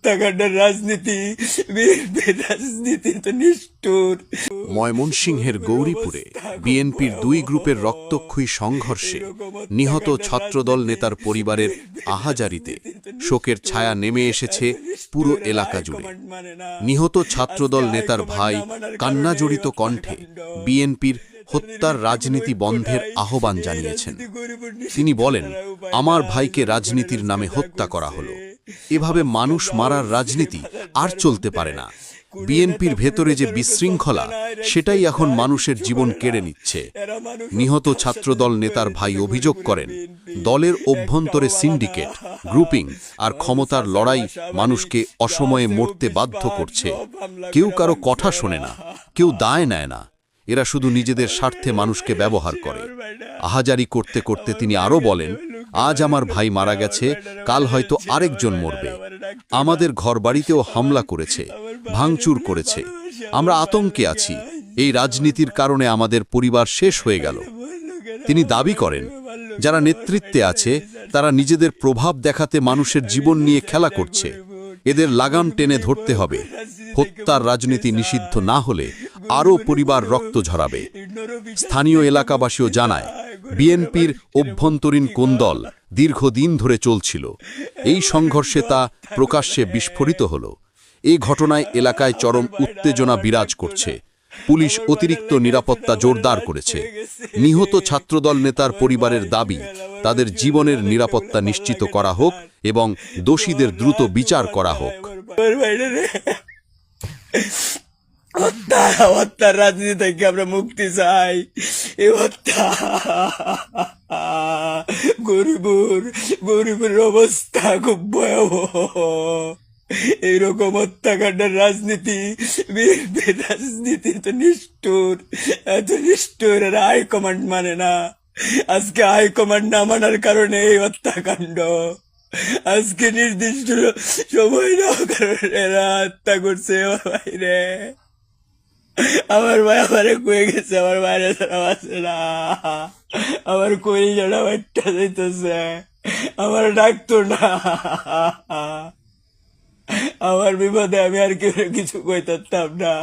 হত্যাকাণ্ডের রাজনীতি, বিএনপির রাজনীতি তো নিষ্ঠুর। ময়মনসিংহের গৌরীপুরে বিএনপির দুই গ্রুপের রক্তক্ষয়ী সংঘর্ষে নিহত ছাত্রদল নেতার পরিবারের আহাজারিতে শোকের ছায়া নেমে এসেছে পুরো এলাকা জুড়ে। নিহত ছাত্রদল নেতার ভাই কান্নাজড়িত কণ্ঠে বিএনপির হত্যার রাজনীতি বন্ধের আহ্বান জানিয়েছেন। তিনি বলেন, আমার ভাইকে রাজনীতির নামে হত্যা করা হলো। এভাবে মানুষ মারার রাজনীতি আর চলতে পারে না। বিএনপির ভেতরে যে বিশৃঙ্খলা, সেটাই এখন মানুষের জীবন কেড়ে নিচ্ছে। নিহত ছাত্রদল নেতার ভাই অভিযোগ করেন, দলের অভ্যন্তরে সিন্ডিকেট, গ্রুপিং আর ক্ষমতার লড়াই মানুষকে অসময়ে মরতে বাধ্য করছে। কেউ কারো কথা শোনে না, কেউ দায় নেয় না। এরা শুধু নিজেদের স্বার্থে মানুষকে ব্যবহার করে। আহাজারি করতে করতে তিনি আরও বলেন, আজ আমার ভাই মারা গেছে, কাল হয়তো আরেকজন মরবে। আমাদের ঘরবাড়িতেও হামলা করেছে, ভাঙচুর করেছে। আমরা আতঙ্কে আছি। এই রাজনীতির কারণে আমাদের পরিবার শেষ হয়ে গেল। তিনি দাবি করেন, যারা নেতৃত্বে আছে তারা নিজেদের প্রভাব দেখাতে মানুষের জীবন নিয়ে খেলা করছে। এদের লাগাম টেনে ধরতে হবে। হত্যার রাজনীতি নিষিদ্ধ না হলে আরও পরিবার রক্ত ঝরাবে। স্থানীয় এলাকাবাসীও জানায়, বিএনপির অভ্যন্তরীণ কোন্দল দীর্ঘদিন ধরে চলছিল। এই সংঘর্ষে তা প্রকাশ্যে বিস্ফোরিত হল। এই ঘটনায় এলাকায় চরম উত্তেজনা বিরাজ করছে। পুলিশ অতিরিক্ত নিরাপত্তা জোরদার করেছে। নিহত ছাত্রদল নেতার পরিবারের দাবি, তাদের জীবনের নিরাপত্তা নিশ্চিত করা হোক এবং দোষীদের দ্রুত বিচার করা হোক। হত্যার রাজনীতি থেকে আমরা মুক্তি চাই। এই হত্যা, গরিবের অবস্থা খুব ভয়াবহ। এইরকম হত্যাকাণ্ডের রাজনীতি, বিএনপির রাজনীতি তো নিষ্ঠুর, এত নিষ্ঠুর। এরা হাইকমান্ড মানে না। আজকে হাইকমান্ড না মানার কারণে এই হত্যাকাণ্ড। আজকে নির্দিষ্ট সময় নেওয়ার কারণে এরা হত্যা করছে। বাইরে আমার ভাই আমারে কয়ে গেছে, আমার বাইরে ছাড়া আছে না। আমার কই যারা বাচ্চা যাইতেছে, আমার ডাকতো না। আমার বিপদে আমি আর কেউ কিছু কইতাম না।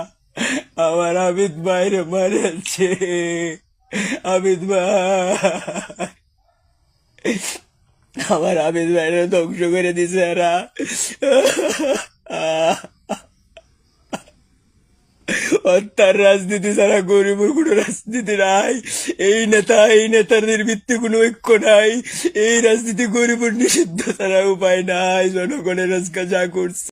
আমার আবিদ বাইরে মারেছে। আবিদ ভাই, আমার আবিদ ভাইরে ধ্বংস করে দিছে এরা। হত্যার রাজনীতি ছাড়া গরিবের কোনো রাজনীতি নাই। এই নেতাদের ভিত্তি কোনো ঐক্য নাই। এই রাজনীতি গরিবের নিষিদ্ধ ছাড়া উপায় নাই। জনগণের আজকে যা করছে।